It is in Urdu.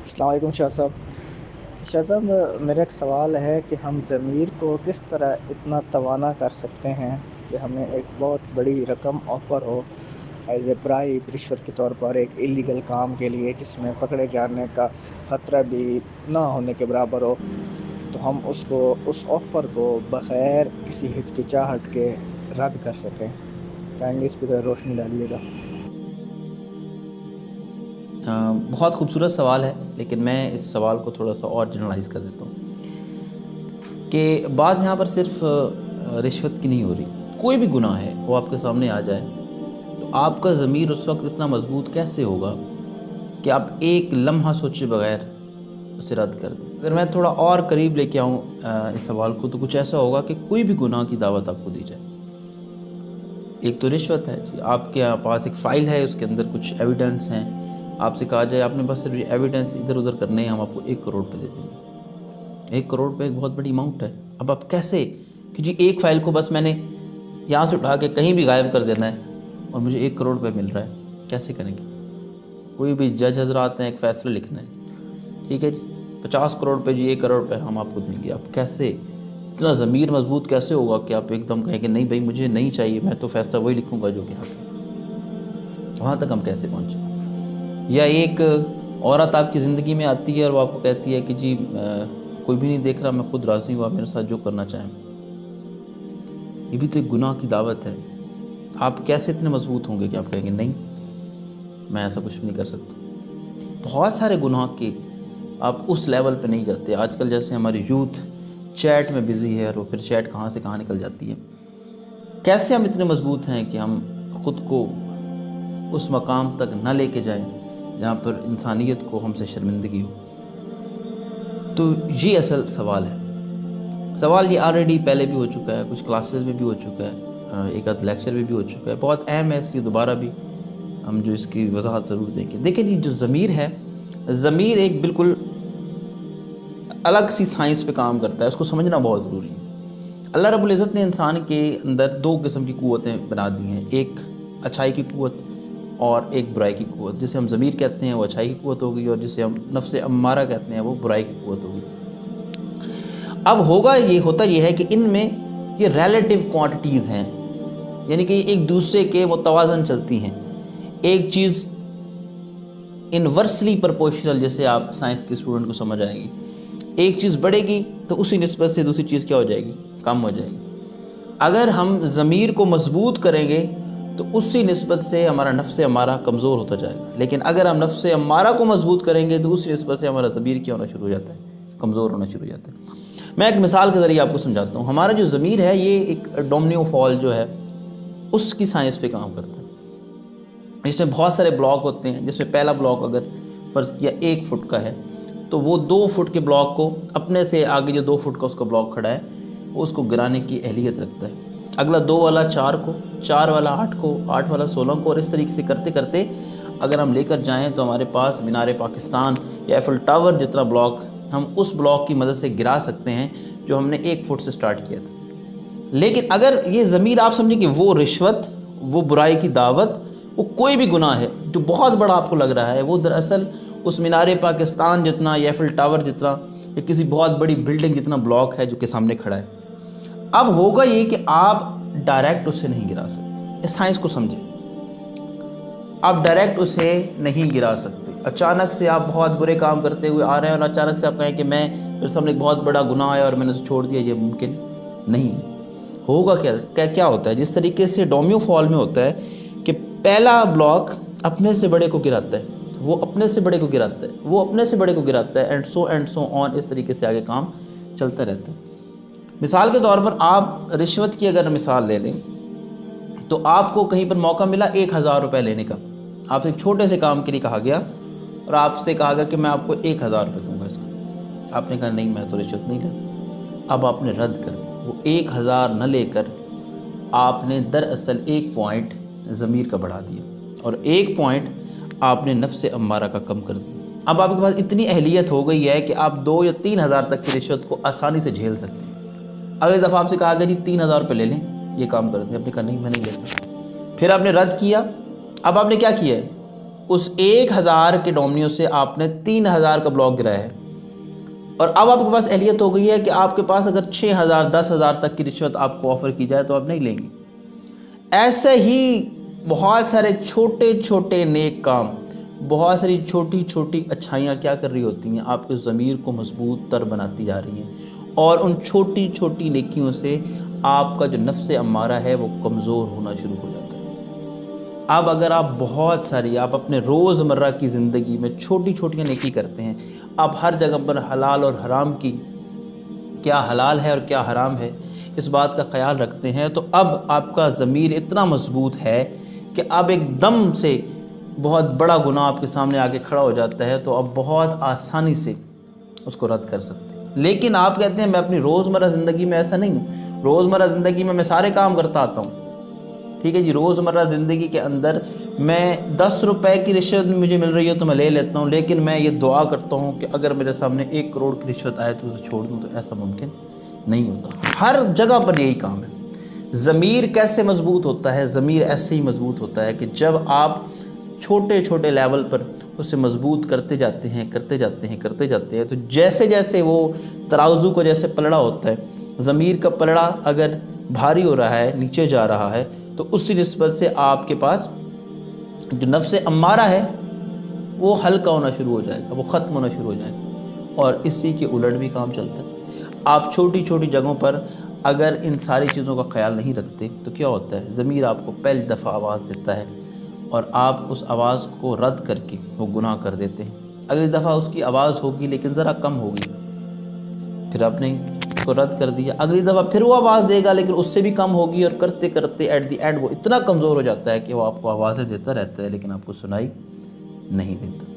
السلام علیکم شاہ صاحب۔ شاہ صاحب، میرا ایک سوال ہے کہ ہم ضمیر کو کس طرح اتنا توانا کر سکتے ہیں کہ ہمیں ایک بہت بڑی رقم offer who as a bribe, رشوت کے طور پر، ایک ایلیگل کام کے لیے جس میں پکڑے جانے کا خطرہ بھی نہ ہونے کے برابر ہو، تو ہم اس آفر کو بغیر کسی ہچکچاہٹ کے رد کر سکیں؟ چاہیں گے اس پہ ذرا روشنی ڈالیے گا؟ بہت خوبصورت سوال ہے، لیکن میں اس سوال کو تھوڑا سا اور جنرلائز کر دیتا ہوں کہ بات یہاں پر صرف رشوت کی نہیں ہو رہی۔ کوئی بھی گناہ ہے وہ آپ کے سامنے آ جائے تو آپ کا ضمیر اس وقت اتنا مضبوط کیسے ہوگا کہ آپ ایک لمحہ سوچے بغیر اسے رد کر دیں؟ اگر میں تھوڑا اور قریب لے کے آؤں اس سوال کو، تو کچھ ایسا ہوگا کہ کوئی بھی گناہ کی دعوت آپ کو دی جائے۔ ایک تو رشوت ہے جی، آپ کے پاس ایک فائل ہے، اس کے اندر کچھ ایویڈنس ہیں، آپ سے کہا جائے آپ نے بس صرف ایویڈنس ادھر ادھر کرنے ہیں، ہم آپ کو 1 کروڑ روپے دے دیں گے۔ 1 کروڑ روپے ایک بہت بڑی اماؤنٹ ہے۔ اب آپ کیسے کہ جی ایک فائل کو بس میں نے یہاں سے اٹھا کے کہیں بھی غائب کر دینا ہے اور مجھے 1 کروڑ روپے مل رہا ہے، کیسے کریں گے؟ کوئی بھی جج حضرات ہیں، ایک فیصلہ لکھنا ہے، ٹھیک ہے جی 50 کروڑ روپے، جی 1 کروڑ روپے ہم آپ کو دیں گے۔ آپ کیسے اتنا ضمیر مضبوط کیسے ہوگا کہ آپ ایک دم کہیں کہ نہیں بھائی مجھے نہیں چاہیے، میں تو فیصلہ وہی لکھوں گا جو کہ حق ہے؟ وہاں تک ہم کیسے پہنچیں؟ یا ایک عورت آپ کی زندگی میں آتی ہے اور وہ آپ کو کہتی ہے کہ جی کوئی بھی نہیں دیکھ رہا، میں خود راضی ہوں، آپ میرے ساتھ جو کرنا چاہیں۔ یہ بھی تو ایک گناہ کی دعوت ہے۔ آپ کیسے اتنے مضبوط ہوں گے کہ آپ کہیں گے نہیں میں ایسا کچھ بھی نہیں کر سکتا؟ بہت سارے گناہ کے آپ اس لیول پہ نہیں جاتے۔ آج کل جیسے ہماری یوتھ چیٹ میں بزی ہے، اور وہ پھر چیٹ کہاں سے کہاں نکل جاتی ہے۔ کیسے ہم اتنے مضبوط ہیں کہ ہم خود کو اس مقام تک نہ لے کے جائیں جہاں پر انسانیت کو ہم سے شرمندگی ہو؟ تو یہ اصل سوال ہے۔ سوال یہ آلریڈی پہلے بھی ہو چکا ہے، کچھ کلاسز میں بھی ہو چکا ہے، ایک آدھ لیکچر میں بھی ہو چکا ہے، بہت اہم ہے، اس لیے دوبارہ بھی ہم جو اس کی وضاحت ضرور دیں گے۔ دیکھیں جی، جو ضمیر ہے، ضمیر ایک بالکل الگ سی سائنس پہ کام کرتا ہے، اس کو سمجھنا بہت ضروری ہے۔ اللہ رب العزت نے انسان کے اندر 2 قسم کی قوتیں بنا دی ہیں، ایک اچھائی کی قوت اور ایک برائی کی قوت۔ جسے ہم ضمیر کہتے ہیں وہ اچھائی کی قوت ہوگی، اور جسے ہم نفس امارہ کہتے ہیں وہ برائی کی قوت ہوگی۔ اب ہوتا یہ ہے کہ ان میں یہ ریلیٹیو کوانٹیٹیز ہیں، یعنی کہ ایک دوسرے کے متوازن چلتی ہیں۔ ایک چیز انورسلی پرپورشنل، جیسے آپ سائنس کے اسٹوڈنٹ کو سمجھ آئے گی، ایک چیز بڑھے گی تو اسی نسبت سے دوسری چیز کیا ہو جائے گی؟ کم ہو جائے گی۔ اگر ہم ضمیر کو مضبوط کریں گے تو اسی نسبت سے ہمارا نفس امارہ کمزور ہوتا جائے گا، لیکن اگر ہم نفس امارہ کو مضبوط کریں گے تو اسی نسبت سے ہمارا ضمیر کیا ہونا شروع ہو جاتا ہے؟ کمزور ہونا شروع ہو جاتا ہے۔ میں ایک مثال کے ذریعے آپ کو سمجھاتا ہوں۔ ہمارا جو ضمیر ہے یہ ایک ڈومینو فال جو ہے اس کی سائنس پہ کام کرتا ہے۔ اس میں بہت سارے بلاک ہوتے ہیں، جس میں پہلا بلاک اگر فرض کیا 1 فٹ کا ہے تو وہ 2 فٹ کے بلاک کو اپنے سے آگے جو 2 فٹ کا اس کا بلاک کھڑا ہے وہ اس کو گرانے کی اہلیت رکھتا ہے۔ اگلا 2 والا 4 کو، 4 والا 8 کو، 8 والا 16 کو، اور اس طریقے سے کرتے کرتے اگر ہم لے کر جائیں تو ہمارے پاس مینار پاکستان یا ایفل ٹاور جتنا بلاک ہم اس بلاک کی مدد سے گرا سکتے ہیں جو ہم نے 1 فٹ سے سٹارٹ کیا تھا۔ لیکن اگر یہ ضمیر آپ سمجھیں کہ وہ رشوت، وہ برائی کی دعوت، وہ کوئی بھی گناہ ہے جو بہت بڑا آپ کو لگ رہا ہے، وہ دراصل اس مینار پاکستان جتنا یا ایفل ٹاور جتنا یا کسی بہت بڑی بلڈنگ جتنا بلاک ہے جو کہ سامنے کھڑا ہے۔ اب ہوگا یہ کہ آپ ڈائریکٹ اسے نہیں گرا سکتے۔ اس سائنس کو سمجھیں، آپ ڈائریکٹ اسے نہیں گرا سکتے۔ اچانک سے آپ بہت برے کام کرتے ہوئے آ رہے ہیں اور اچانک سے آپ کہیں کہ میرے سامنے ایک بہت بڑا گناہ ہے اور میں نے اسے چھوڑ دیا، یہ ممکن نہیں ہوگا۔ کیا ہوتا ہے؟ جس طریقے سے ڈومینو فال میں ہوتا ہے کہ پہلا بلاک اپنے سے بڑے کو گراتا ہے، وہ اپنے سے بڑے کو گراتا ہے، وہ اپنے سے بڑے کو گراتا ہے، اینڈ سو آن، اس طریقے سے آگے کام چلتا رہتا ہے۔ مثال کے طور پر آپ رشوت کی اگر مثال لے لیں تو آپ کو کہیں پر موقع ملا 1000 روپے لینے کا، آپ سے ایک چھوٹے سے کام کے لیے کہا گیا اور آپ سے کہا گیا کہ میں آپ کو 1000 روپے دوں گا اس کا۔ آپ نے کہا نہیں میں تو رشوت نہیں لیتا۔ اب آپ نے رد کر دی، وہ 1000 نہ لے کر آپ نے دراصل 1 پوائنٹ ضمیر کا بڑھا دیا اور 1 پوائنٹ آپ نے نفس امارہ کا کم کر دیا۔ اب آپ کے پاس اتنی اہلیت ہو گئی ہے کہ آپ 2 یا 3000 تک کی رشوت کو آسانی سے جھیل سکتے ہیں۔ اگلی دفعہ آپ سے کہا گیا جی 3000 روپے لے لیں، یہ کام کر دیں، آپ نے کہا نہیں میں نہیں لیتا۔ پھر آپ نے رد کیا۔ اب آپ نے کیا کیا ہے؟ اس 1000 کے ڈومینو سے آپ نے 3000 کا بلاک گرایا ہے، اور اب آپ کے پاس اہلیت ہو گئی ہے کہ آپ کے پاس اگر 6000 10,000 تک کی رشوت آپ کو آفر کی جائے تو آپ نہیں لیں گے۔ ایسے ہی بہت سارے چھوٹے چھوٹے نیک کام، بہت ساری چھوٹی چھوٹی اچھائیاں کیا کر رہی ہوتی ہیں، آپ کے ضمیر کو مضبوط تر بناتی جا رہی ہیں، اور ان چھوٹی چھوٹی نیکیوں سے آپ کا جو نفس امارہ ہے وہ کمزور ہونا شروع ہو جاتا ہے۔ اب اگر آپ بہت ساری آپ اپنے روز مرہ کی زندگی میں چھوٹی چھوٹیاں نیکی کرتے ہیں، آپ ہر جگہ پر حلال اور حرام کی، کیا حلال ہے اور کیا حرام ہے، اس بات کا خیال رکھتے ہیں، تو اب آپ کا ضمیر اتنا مضبوط ہے کہ اب ایک دم سے بہت بڑا گناہ آپ کے سامنے آگے کھڑا ہو جاتا ہے تو آپ بہت آسانی سے اس کو رد کر سکتے ہیں۔ لیکن آپ کہتے ہیں میں اپنی روزمرہ زندگی میں ایسا نہیں ہوں، روزمرہ زندگی میں سارے کام کرتا آتا ہوں، ٹھیک ہے جی، روزمرہ زندگی کے اندر میں 10 روپے کی رشوت مجھے مل رہی ہے تو میں لے لیتا ہوں، لیکن میں یہ دعا کرتا ہوں کہ اگر میرے سامنے 1 کروڑ کی رشوت آئے تو اسے چھوڑ دوں، تو ایسا ممکن نہیں ہوتا۔ ہر جگہ پر یہی کام ہے۔ ضمیر کیسے مضبوط ہوتا ہے؟ ضمیر ایسے ہی مضبوط ہوتا ہے کہ جب آپ چھوٹے چھوٹے لیول پر اسے مضبوط کرتے جاتے ہیں تو جیسے جیسے وہ ترازو کو جیسے پلڑا ہوتا ہے، ضمیر کا پلڑا اگر بھاری ہو رہا ہے، نیچے جا رہا ہے، تو اسی نسبت سے آپ کے پاس جو نفس امارہ ہے وہ ہلکا ہونا شروع ہو جائے گا، وہ ختم ہونا شروع ہو جائے گا، اور اسی کے الٹ بھی کام چلتا ہے۔ آپ چھوٹی چھوٹی جگہوں پر اگر ان ساری چیزوں کا خیال نہیں رکھتے تو کیا ہوتا ہے، ضمیر آپ کو پہلی دفعہ آواز دیتا ہے اور آپ اس آواز کو رد کر کے وہ گناہ کر دیتے ہیں۔ اگلی دفعہ اس کی آواز ہوگی لیکن ذرا کم ہوگی، پھر آپ نے اس کو رد کر دیا، اگلی دفعہ پھر وہ آواز دے گا لیکن اس سے بھی کم ہوگی، اور کرتے کرتے ایٹ دی اینڈ وہ اتنا کمزور ہو جاتا ہے کہ وہ آپ کو آوازیں دیتا رہتا ہے لیکن آپ کو سنائی نہیں دیتا۔